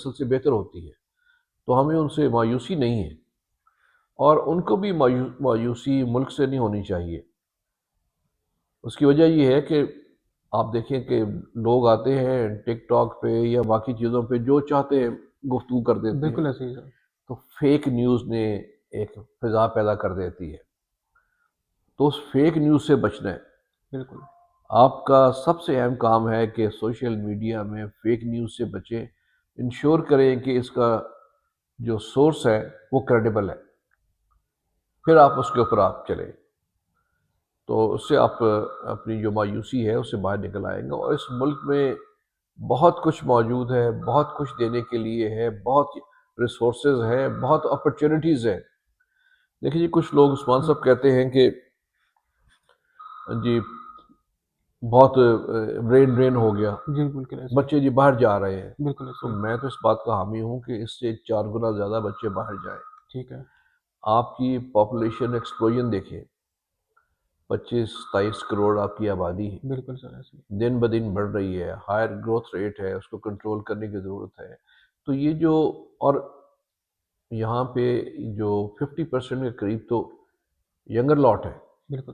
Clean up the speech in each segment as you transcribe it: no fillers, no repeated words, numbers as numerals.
سے بہتر ہوتی ہے، تو ہمیں ان سے مایوسی نہیں ہے، اور ان کو بھی مایوسی ملک سے نہیں ہونی چاہیے۔ اس کی وجہ یہ ہے کہ آپ دیکھیں کہ لوگ آتے ہیں ٹک ٹاک پہ یا باقی چیزوں پہ جو چاہتے ہیں گفتگو کر دیتے ہیں، بالکل ایسے ہی سر، تو فیک نیوز نے ایک فضا پیدا کر دیتی ہے۔ تو اس فیک نیوز سے بچنا ہے۔ بالکل آپ کا سب سے اہم کام ہے کہ سوشل میڈیا میں فیک نیوز سے بچیں، انشور کریں کہ اس کا جو سورس ہے وہ کریڈیبل ہے، پھر آپ اس کے اوپر آپ چلیں، تو اس سے آپ اپنی جو مایوسی ہے اس سے باہر نکل آئیں گے۔ اور اس ملک میں بہت کچھ موجود ہے، بہت کچھ دینے کے لیے ہے، بہت ریسورسز ہیں، بہت اپرچونٹیز ہیں۔ دیکھیں جی، کچھ لوگ عثمان صاحب کہتے ہیں کہ جی بہت برین ڈرین ہو گیا، جی بالکل ایسے بچے جی باہر جا رہے ہیں، بالکل تو ایسے ہی، میں تو اس بات کا حامی ہوں کہ اس سے 4 گنا زیادہ بچے باہر جائیں۔ ٹھیک ہے، آپ کی پاپولیشن ایکسپلوژن دیکھیں، 25-27 کروڑ آپ کی آبادی ہے، بالکل سر ایسے ہی، دن بدن بڑھ رہی ہے، ہائر گروتھ ریٹ ہے، اس کو کنٹرول کرنے کی ضرورت ہے۔ تو یہ جو، اور یہاں پہ جو 50% کے قریب تو ینگر لاٹ ہے، بالکل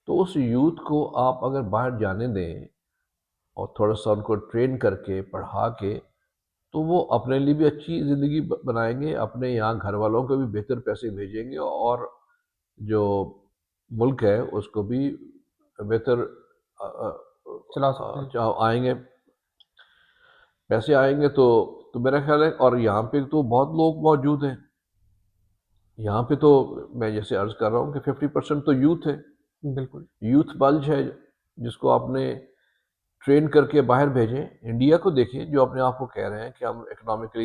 تو اس یوتھ کو آپ اگر باہر جانے دیں اور تھوڑا سا ان کو ٹرین کر کے پڑھا کے، تو وہ اپنے لیے بھی اچھی زندگی بنائیں گے، اپنے یہاں گھر والوں کو بھی بہتر پیسے بھیجیں گے، اور جو ملک ہے اس کو بھی بہتر چلا سکتے ہیں، آئیں گے، پیسے آئیں گے۔ تو میرا خیال ہے، اور یہاں پہ تو بہت لوگ موجود ہیں، یہاں پہ تو میں جیسے عرض کر رہا ہوں کہ 50% تو یوتھ ہے، بالکل یوتھ بلج ہے، جس کو آپ نے ٹرین کر کے باہر بھیجیں۔ انڈیا کو دیکھیں جو اپنے آپ کو کہہ رہے ہیں کہ ہم اکنامکلی